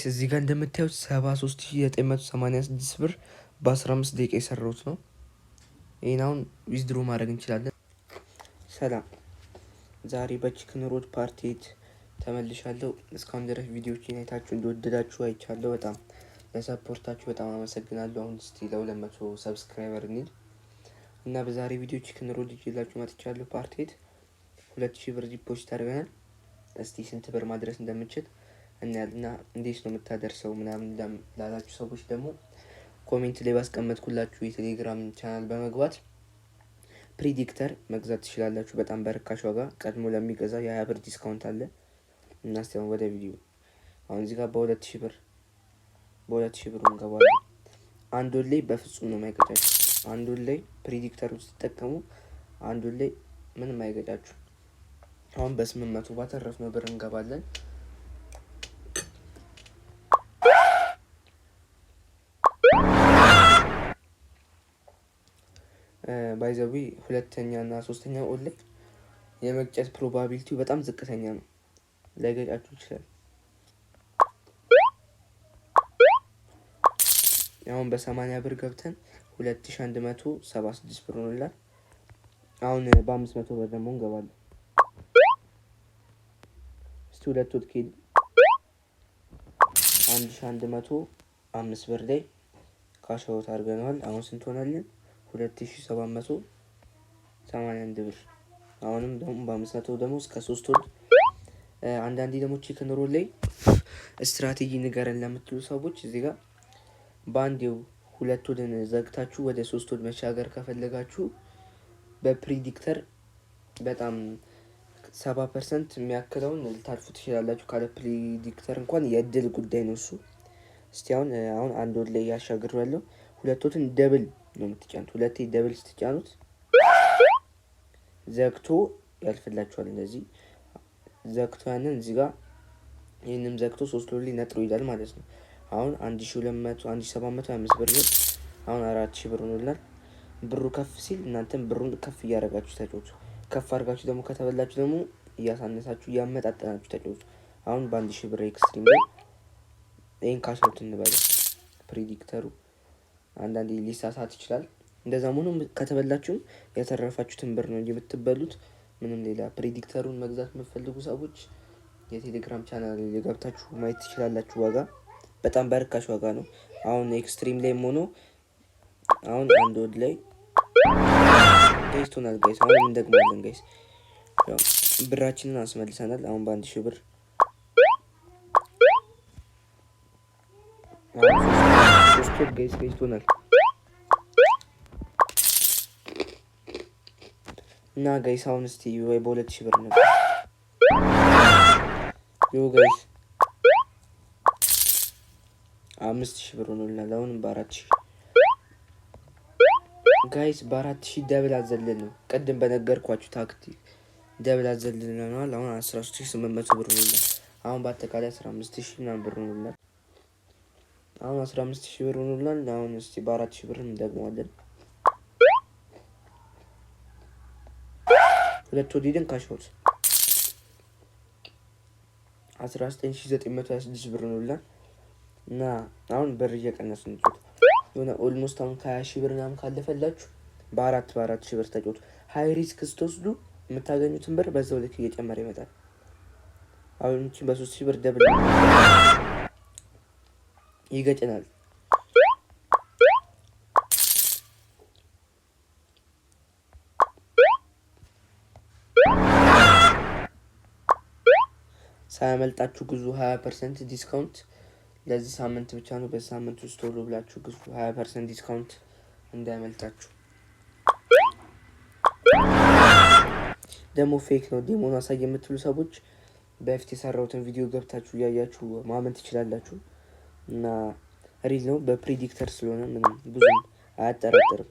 እዚህ ጋር እንደምታዩት 73986 ብር በ15 ደቂቃ የሰራሁት ነው። ይሄን አሁን ዊዝድሮ ማድረግ እንችላለን። ሰላም፣ ዛሬ በቺክን ሮድ ፓርት 8 ተመልሻለሁ። እስካሁን ድረስ ቪዲዮዎችን አይታችሁ እንደወደዳችሁ አይቻለሁ። በጣም ለሰፖርታችሁ በጣም አመሰግናለሁ። አሁን እስቲ ለ200 ሰብስክራይበር እንሂድ እና በዛሬ ቪዲዮ ቺክን ሮድ ይዤላችሁ መጥቻለሁ። ፓርት 8 2000 ብር ዲፖዚት አድርገናል። እስቲ ስንት ብር ማድረስ እንደምችል እና እንዴት ነው የምታደርሰው ምናምን ላላችሁ ሰዎች ደግሞ ኮሜንት ላይ ባስቀመጥኩላችሁ የቴሌግራም ቻናል በመግባት ፕሪዲክተር መግዛት ትችላላችሁ። በጣም በርካሽ ዋጋ ቀድሞ ለሚገዛ የ20 ብር ዲስካውንት አለ። እና እስቲ አሁን ወደ ቪዲዮ። አሁን እዚህ ጋር በ2000 ብር እንገባለን። አንድ ወር ላይ በፍጹም ነው የማይገጫችሁ። አንድ ወር ላይ ፕሪዲክተር ውስጥ ተጠቀሙ። አንድ ወር ላይ ምንም አይገጫችሁ። አሁን በ800 ባተረፍነው ብር እንገባለን። ባይዘዊ ሁለተኛ እና ሶስተኛ ኦል ላይ የመግጨት ፕሮባቢሊቲው በጣም ዝቅተኛ ነው። ላይገጫችሁ ይችላል። አሁን በ80 ብር ገብተን 2176 ብር ሆኖላል። አሁን በ500 ብር ደግሞ እንገባለን። እስቲ ሁለት ወጥ ኬድ 1105 ብር ላይ ካሻውት አድርገናል። አሁን ስንት ሆናለን? 2781 ብር። አሁንም ደግሞ በ500 ደግሞ እስከ 3 ወር። አንዳንዴ ደግሞ ቺክን ሮል ላይ ስትራቴጂ ንገረን ለምትሉ ሰዎች እዚህ ጋር በአንዴው 2 ወርን ዘግታችሁ ወደ 3 ወር መሻገር ከፈለጋችሁ በፕሪዲክተር በጣም 70% የሚያክለውን ልታልፉ ትችላላችሁ። ካለ ፕሪዲክተር እንኳን የእድል ጉዳይ ነው እሱ። እስቲ አሁን አንድ ወር ላይ ያሻግረዋለሁ። 2 ወርን ደብል ነው የምትጫኑት። ሁለቴ ደብል ስትጫኑት ዘግቶ ያልፍላችኋል። እንደዚህ ዘግቶ ያንን እዚህ ጋር ይሄንም ዘግቶ 3 ወር ላይ ነጥሮ ይላል ማለት ነው። አሁን 1725 ብር ነው። አሁን 4000 ብር ሆኖላል። ብሩ ከፍ ሲል እናንተም ብሩን ከፍ እያደረጋችሁ ተጫወቱ። ከፍ አድርጋችሁ ደግሞ ከተበላችሁ ደግሞ እያሳነሳችሁ እያመጣጠናችሁ ተጫወቱ። አሁን በ1000 ብር ኤክስትሪም ላይ ይሄን ካሽአውት እንበለው። ፕሪዲክተሩ አንዳንዴ ሊሳሳት ይችላል። እንደዛ ሆኖ ከተበላችሁም ያተረፋችሁትን ብር ነው እንጂ የምትበሉት ምንም ሌላ። ፕሪዲክተሩን መግዛት የምትፈልጉ ሰዎች የቴሌግራም ቻናል ላይ ገብታችሁ ማየት ትችላላችሁ። ዋጋ በጣም በርካሽ ዋጋ ነው። አሁን ኤክስትሪም ላይ ሆኖ አሁን አንድ ወድ ላይ ቴስቱናል ጋይስ። አሁን እንደግማለን ጋይስ። ያው ብራችንን አስመልሰናል። አሁን በ1000 ብር ሶስት ጋይስ ቴስቱናል እና ጋይስ አሁን እስቲ ወይ በ2000 ብር ነው ዮ ጋይስ 5000 ብር ሆኖልናል። አሁን በ4000 ጋይስ በ4000 ደብል አዘልን ነው። ቅድም በነገርኳችሁ ታክቲክ ደብል አዘልልናል። አሁን 13800 ብር ሆኖልናል። አሁን በአጠቃላይ 15000 ምናምን ብር ሆኖልናል። አሁን 15000 ብር ሆኖልናል። አሁን እስቲ በ4000 ብር እንደግመዋለን። ሁለት ወዲድን ካሽውት 19926 ብር ሆኖልናል። እና አሁን ብር እየቀነስን ነው። የሆነ ኦልሞስት አሁን 20000 ብር ምናምን ካለፈላችሁ በ4000 ብር ተጫወቱ። ሃይ ሪስክ ስትወስዱ የምታገኙትን ብር በዛው ልክ እየጨመረ ይመጣል። አሁን እቺ በ3000 ብር ደብል ይገጨናል። ሳያመልጣችሁ ግዙ። 20% ዲስካውንት ለዚህ ሳምንት ብቻ ነው። በሳምንት ውስጥ ቶሎ ብላችሁ ግዙ። 20% ዲስካውንት እንዳያመልጣችሁ። ደግሞ ፌክ ነው ዴሞን አሳይ የምትሉ ሰዎች በፊት የሰራሁትን ቪዲዮ ገብታችሁ እያያችሁ ማመን ትችላላችሁ። እና ሪል ነው በፕሪዲክተር ስለሆነ ምንም ብዙም አያጠራጥርም።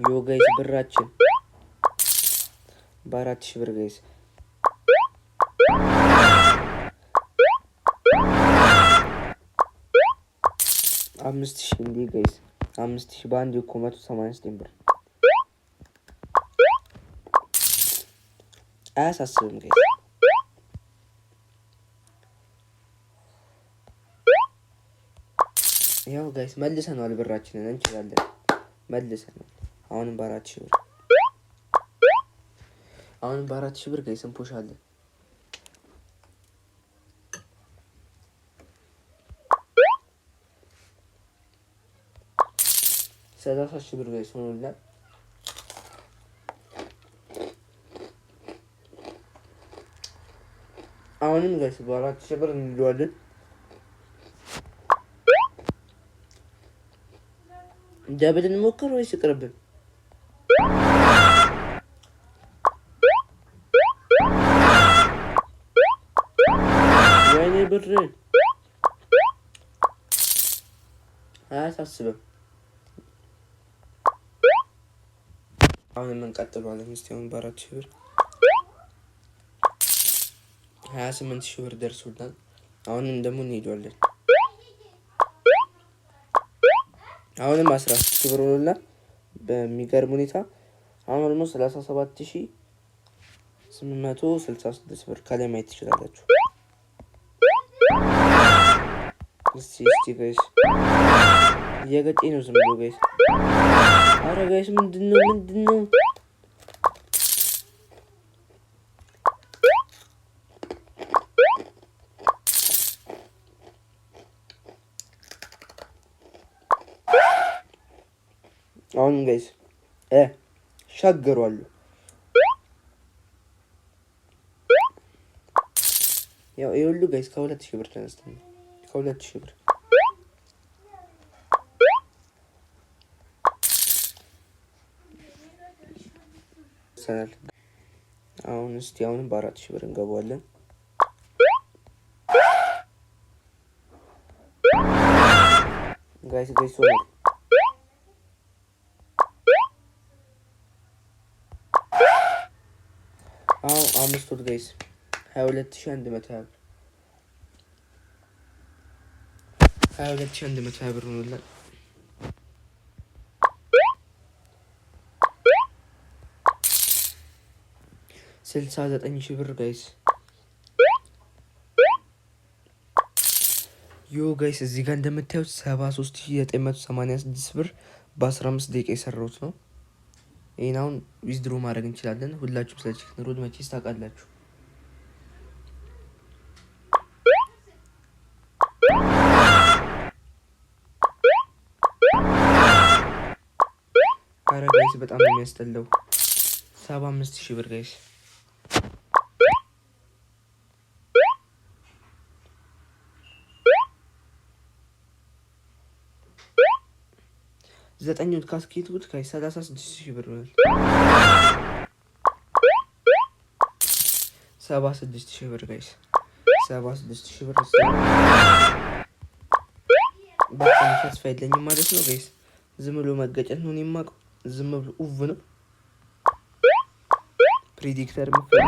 ዮ ጋይስ ብራችን በ4000 ብር ጋይስ 5000 እንዴ ጋይስ 5000 በአንድ እኮ 189 ብር አያሳስብም ጋይስ። ያው ጋይስ መልሰናል፣ ብራችንን እንችላለን፣ መልሰናል። አሁንም በ4000 ብር ጋይስ እንፖሻለን። 30,000 ብር ጋይስ ሆኖልናል። አሁንም ጋይስ በ4000 ብር እንለዋለን። ደብል እንሞክር ወይስ ይቅርብን? ወይኔ ብር አያሳስብም። አሁንም እንቀጥለዋለን። እስቲ አሁን በ4000 ብር 28,000 ብር ደርሶልናል። አሁንም ደግሞ እንሄዳለን። አሁንም 16,000 ብር ሆኖልናል በሚገርም ሁኔታ። አሁን ደግሞ 37,866 ብር ከላይ ማየት ትችላላችሁ። እስቲ ጋይስ እየገጨኝ ነው ዝም ብሎ ጋይስ። አረ ጋይስ ምንድነው? አሁን ጋይስ ሻገሯሉ። ያው ይሄ ሁሉ ጋይስ ከ2000 ብር ተነስተን ከ2000 ብር ሰናል። አሁን እስቲ አሁንም በ4000 ብር እንገባዋለን። ጋይስ ሆነ አሁን 5 ወር ጋይስ 22,120 ብር ሆኖልናል። 69,000 ብር ጋይስ። ዮ ጋይስ እዚህ ጋር እንደምታዩት 73,986 ብር በ15 ደቂቃ የሰራሁት ነው። ይሄን አሁን ዊዝድሮ ማድረግ እንችላለን። ሁላችሁም ስለ ቺክን ሮድ መቼስ ታውቃላችሁ። አረ ጋይስ በጣም ነው የሚያስጠላው። 75,000 ብር ጋይስ። ዘጠኙን ካስኬቱት ጋይስ 36,000 ብር ነው። 76,000 ብር ጋይስ። 76,000 ብር በጣም ተስፋ የለኝም ማለት ነው ጋይስ። ዝም ብሎ መገጨት ነው የማውቀው። ዝም ብሎ ኡቭ ነው ፕሪዲክተር ምትላላችሁ።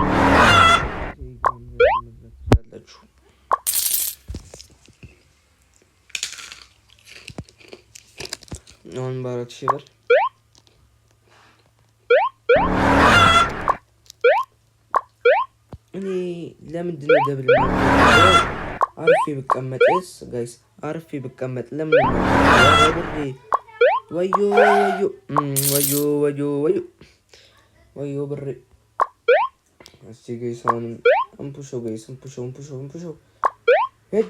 አሁን በ4000 ብር እኔ ለምንድን ነው ደብል አርፌ ብቀመጥስ ጋይስ? አርፌ ብቀመጥ ለምን ነው ብሬ? ወዮ ብሬ። እስቲ ጋይስ አሁንም እንፑሾ ጋይስ እንፑሾ ሄድ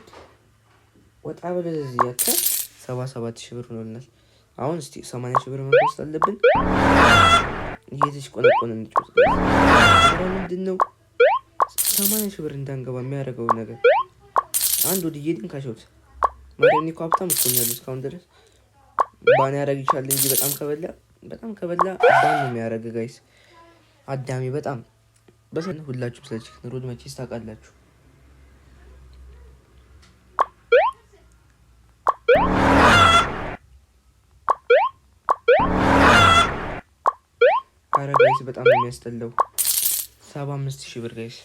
ወጣ ብለ እዚህ ያተ 77,000 ብር ሆኖልናል። አሁን እስቲ 80,000 ብር መቆስጥ አለብን። እየተሽቆነቆነ እንጫወት ጋይስ። አረ ምንድነው 80,000 ብር እንዳንገባ የሚያደርገው ነገር? አንድ ወዲዬ ድን ካሾት ማረኒ ሀብታም እኮ ነው እስካሁን ድረስ ባን ያደርግ ይችላል እንጂ በጣም ከበላ ባን ነው የሚያደርግ ጋይስ። አዳሚ በጣም በሰነ ሁላችሁም ስለ ቺክን ሮድ መቼስ ታውቃላችሁ። አረ ጋይስ በጣም ነው የሚያስጠላው። 75,000 ብር ጋይስ።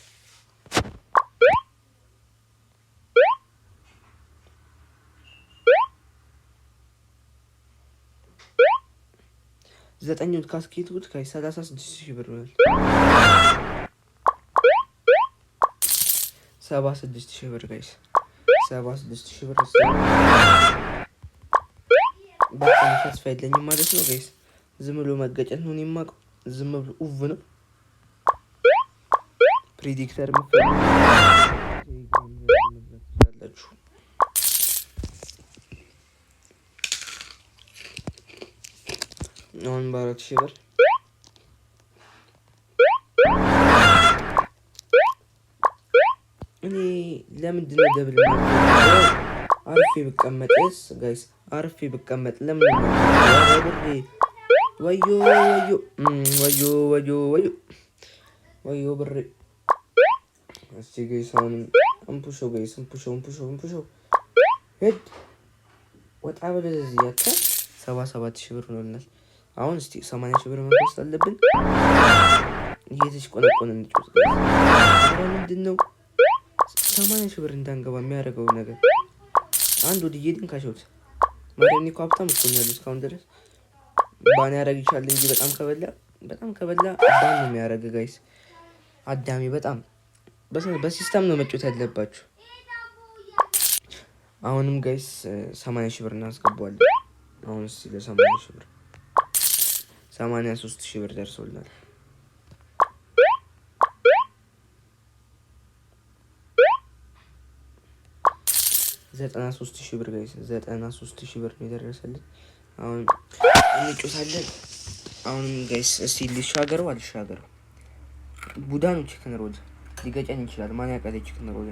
ዘጠኙን ካስኬቱት ጋይስ 36,000 ብር ነው። 76,000 ብር ጋይስ 76,000 ብር። በጣም ተስፋ የለኝም ማለት ነው ጋይስ። ዝም ብሎ መገጨት ነው የማውቀው። ዝም ብሎ ኡቭ ነው ፕሪዲክተር ያላችሁ አሁን በ4,000 ብር እኔ ለምንድን ነው ደብል አርፌ ብቀመጥስ ጋይስ? አርፌ ብቀመጥ ለምን ነው? ወዮ ብሬ። እስቲ ጋይስ አሁን እንፑሾ ጋይስ እንፑሾ ሄድ ወጣ ብለ እዚህ ያታ 77,000 ብር ሆነናል። አሁን እስቲ 80,000 ብር መፍሰስ አለብን። እየተሽቆነቆነ እንጫወት ጋይስ። ምንድን ነው 80,000 ብር እንዳንገባ የሚያደርገው ነገር? አንድ ወደ እየድን ካሾት ማርያም እኮ ሀብታም እኮ ነው ያለው እስካሁን ድረስ። ባን ያደርግ ይችላል እንጂ በጣም ከበላ ባን ነው የሚያደርግ ጋይስ። አዳሚ በጣም በሲስተም ነው መጫወት ያለባችሁ። አሁንም ጋይስ 80,000 ብር እናስገባዋለን። አሁን እስቲ ለ80,000 ብር 83,000 ብር ደርሶልናል። 93,000 ብር ጋይስ 93,000 ብር ነው የደረሰልን። አሁን እንጮታለን። አሁንም ጋይስ እስቲ ልሻገረው አልሻገረው። ቡዳ ነው ቺክን ሮል ሊገጨኝ ይችላል። ማን ያውቃል ቺክን ሮል?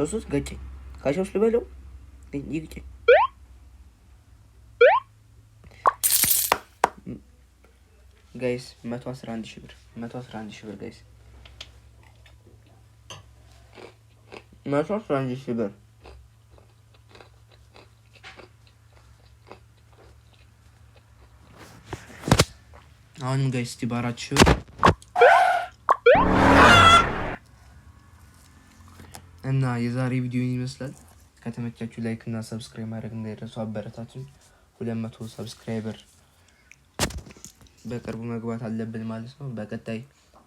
ሶስት ገጨኝ። ካሾስ ልበለው ይግጨኝ ጋይስ 111,000 ብር 111,000 ብር ጋይስ 111,000 ብር። አሁንም ጋይስ እስቲ በ4,000 ብር እና የዛሬ ቪዲዮ ይመስላል። ከተመቻችሁ ላይክ እና ሰብስክራይብ ማድረግ እንዳይረሱ። አበረታቱን። 200 ሰብስክራይበር በቅርቡ መግባት አለብን ማለት ነው። በቀጣይ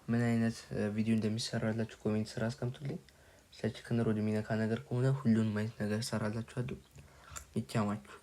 ምን አይነት ቪዲዮ እንደሚሰራላችሁ ኮሜንት ስራ አስቀምጡልኝ። ስለ ቺክን ሮል የሚነካ ነገር ከሆነ ሁሉንም አይነት ነገር እሰራላችኋለሁ። ይቻማችሁ።